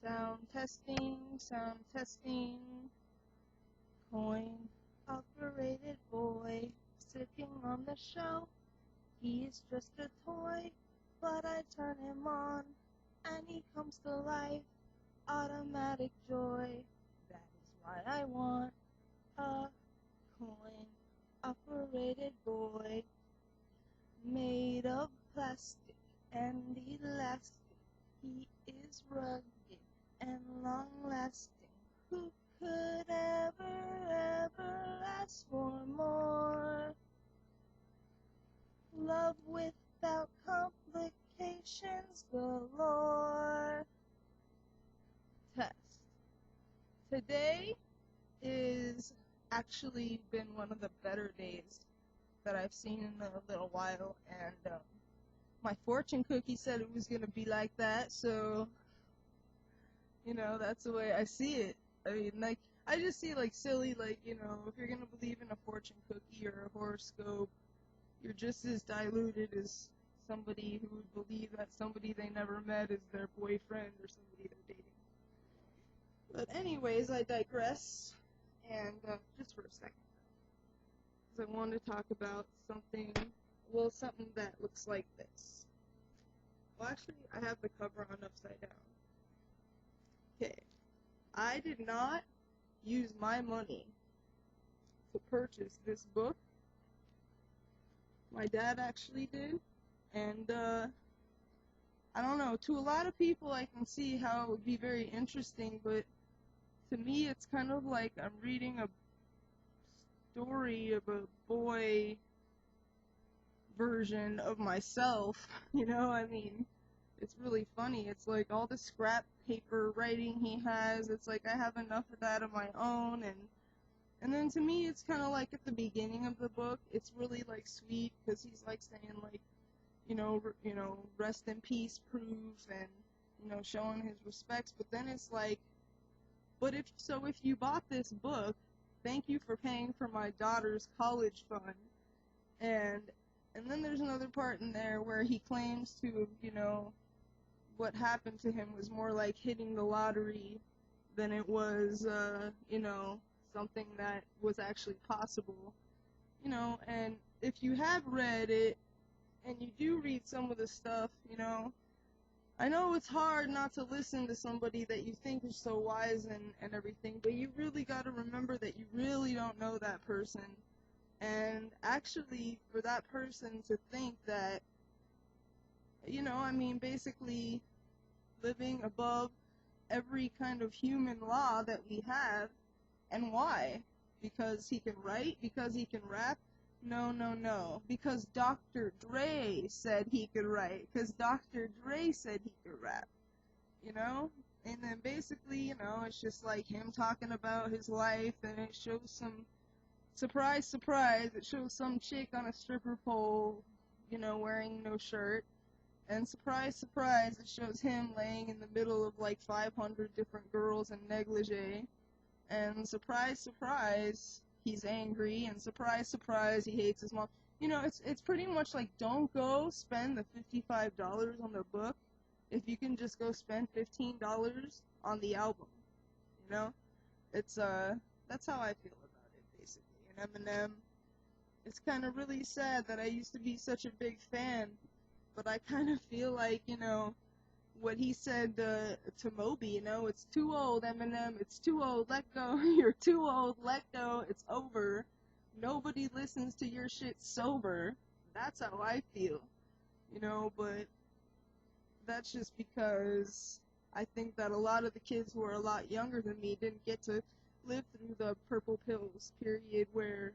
Sound testing. Coin operated boy sitting on the shelf. He's just a toy, but I turn him on and he comes to life. Automatic joy. That is why I want a coin operated boy made of plastic and elastic. He is rugged and long-lasting. Who could ever ask for more? Love without complications galore. Test. Today is actually been one of the better days that I've seen in a little while, and my fortune cookie said it was going to be like that, so, that's the way I see it. I mean, like, I just see, like, silly, like, if you're going to believe in a fortune cookie or a horoscope, you're just as diluted as somebody who would believe that somebody they never met is their boyfriend or somebody they're dating. But anyways, I digress, and just for a second, because I want to talk about something that looks like this. Well, actually, I have the cover on upside down. Okay. I did not use my money to purchase this book. My dad actually did, and I don't know, to a lot of people I can see how it would be very interesting, but to me it's kind of like I'm reading a story of a boy version of myself, I mean, it's really funny. It's like all the scrap paper writing he has, it's like I have enough of that of my own, and then to me it's kind of like at the beginning of the book, it's really like sweet, because he's like saying like, rest in peace, proof, and, showing his respects, but then it's like, but if you bought this book, thank you for paying for my daughter's college fund, and then there's another part in there where he claims to, what happened to him was more like hitting the lottery than it was, something that was actually possible, and if you have read it, and you do read some of the stuff, I know it's hard not to listen to somebody that you think is so wise and everything, but you really gotta remember that you really don't know that person, and actually, for that person to think that, basically living above every kind of human law that we have, and why? Because he can write? Because he can rap? No. Because Dr. Dre said he could write. Because Dr. Dre said he could rap. And then basically, it's just like him talking about his life, and it shows some, surprise, it shows some chick on a stripper pole, wearing no shirt. And surprise, it shows him laying in the middle of like 500 different girls in negligee. And surprise, he's angry. And surprise, he hates his mom. It's pretty much like, don't go spend the $55 on the book if you can just go spend $15 on the album. It's that's how I feel about it, basically. And Eminem, it's kind of really sad that I used to be such a big fan, but I kind of feel like, what he said to Moby, it's too old, Eminem, it's too old, let go, you're too old, let go, it's over, nobody listens to your shit sober. That's how I feel, but that's just because I think that a lot of the kids who are a lot younger than me didn't get to live through the purple pills period where,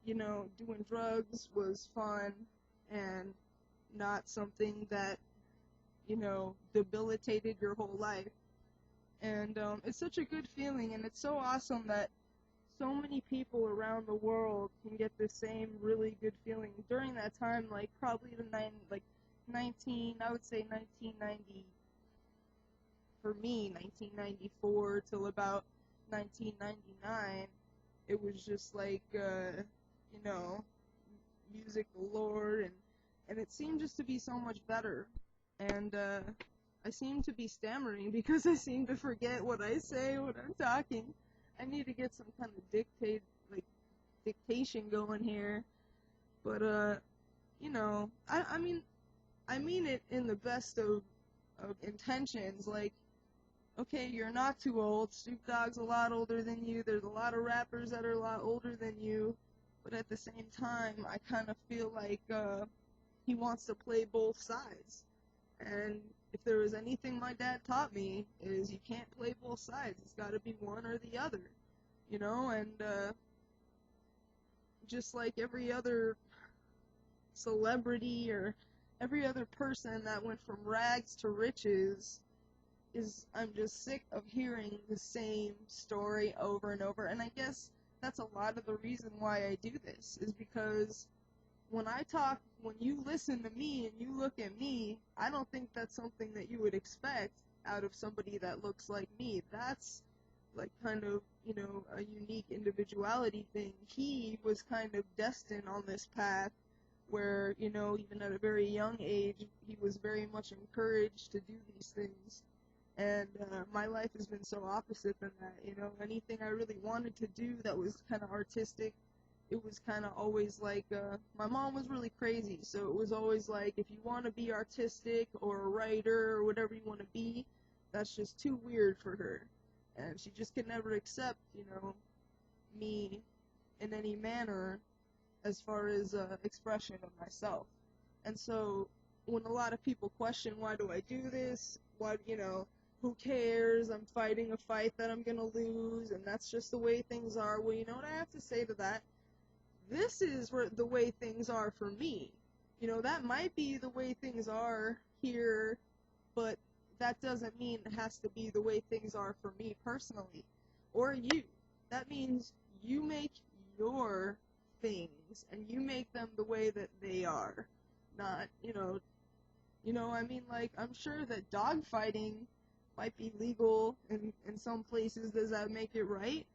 doing drugs was fun and not something that, debilitated your whole life. And it's such a good feeling, and it's so awesome that so many people around the world can get the same really good feeling during that time, like probably I would say 1990, for me, 1994 till about 1999, it was just like, music galore, and it seemed just to be so much better. And I I seem to be stammering because I seem to forget what I say when I'm talking. I need to get some kind of dictation going here. But, you know, I mean it in the best of intentions. Like, okay, you're not too old. Snoop Dogg's a lot older than you. There's a lot of rappers that are a lot older than you. But at the same time, I kind of feel like he wants to play both sides. And if there was anything my dad taught me, is you can't play both sides. It's got to be one or the other. You know, and just like every other celebrity or every other person that went from rags to riches, I'm just sick of hearing the same story over and over. And I guess that's a lot of the reason why I do this, is because when you listen to me and you look at me, I don't think that's something that you would expect out of somebody that looks like me. That's like kind of, you know, a unique individuality thing. He was kind of destined on this path where, you know, even at a very young age, he was very much encouraged to do these things. And my life has been so opposite than that, you know. Anything I really wanted to do that was kind of artistic, it was kind of always like, my mom was really crazy, so it was always like, if you want to be artistic or a writer or whatever you want to be, that's just too weird for her. And she just could never accept, you know, me in any manner as far as expression of myself. And so when a lot of people question, why do I do this? Why, you know, who cares? I'm fighting a fight that I'm gonna lose, and that's just the way things are. Well, you know what I have to say to that? This is the way things are for me. You know, that might be the way things are here, but that doesn't mean it has to be the way things are for me personally, or you. That means you make your things, and you make them the way that they are. Not, I mean, like, I'm sure that dog fighting might be legal in some places. Does that make it right?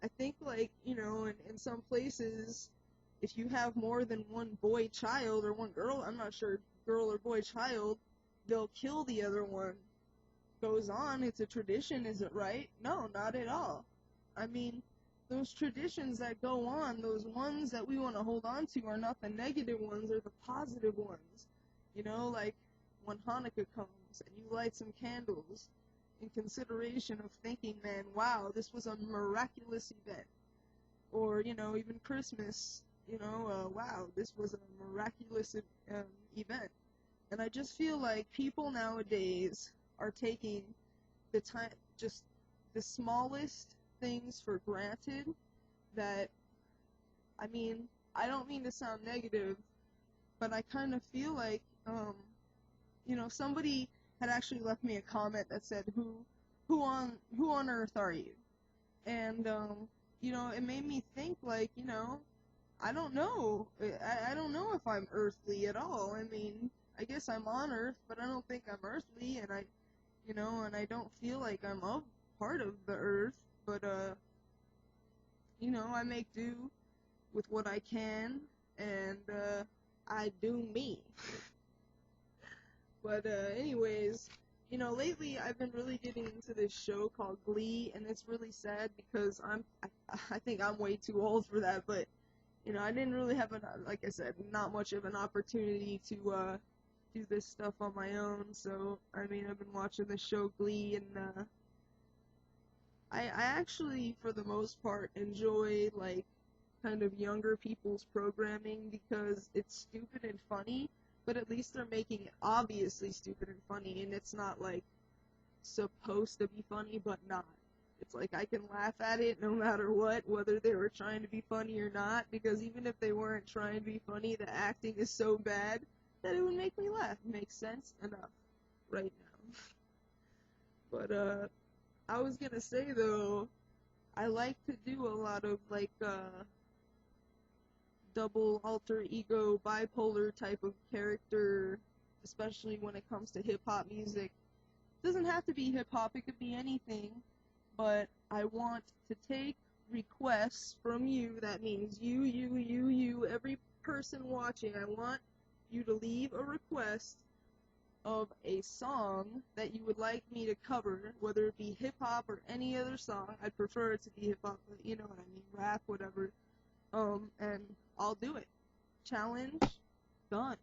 I think, like, you know, in some places, if you have more than one boy child or one girl, I'm not sure, girl or boy child, they'll kill the other one. Goes on, it's a tradition, is it right? No, not at all. I mean, those traditions that go on, those ones that we want to hold on to, are not the negative ones, they're the positive ones. You know, like when Hanukkah comes and you light some candles in consideration of thinking, man, wow, this was a miraculous event. Or, you know, even Christmas, you know, wow, this was a miraculous event. And I just feel like people nowadays are taking the time, just the smallest things for granted. That, I mean, I don't mean to sound negative, but I kind of feel like, you know, somebody had actually left me a comment that said, who on earth are you? And, you know, it made me think, like, you know, I don't know. I don't know if I'm earthly at all. I mean, I guess I'm on Earth, but I don't think I'm earthly, and I don't feel like I'm a part of the Earth, but, you know, I make do with what I can, and, I do me. But, anyways, you know, lately I've been really getting into this show called Glee, and it's really sad because I think I'm way too old for that, but, you know, I didn't really have, like I said, not much of an opportunity to, do this stuff on my own, so, I mean, I've been watching the show Glee, and, I actually, for the most part, enjoy, like, kind of younger people's programming because it's stupid and funny, but at least they're making it obviously stupid and funny, and it's not, like, supposed to be funny, but not. It's like I can laugh at it no matter what, whether they were trying to be funny or not, because even if they weren't trying to be funny, the acting is so bad that it would make me laugh. Makes sense enough right now. But, I was gonna say, though, I like to do a lot of, like, double alter ego bipolar type of character, especially when it comes to hip-hop music. It doesn't have to be hip-hop, it could be anything, but I want to take requests from you. That means you, every person watching. I want you to leave a request of a song that you would like me to cover, whether it be hip-hop or any other song. I'd prefer it to be hip-hop, but you know what I mean, rap, whatever, and I'll do it. Challenge done.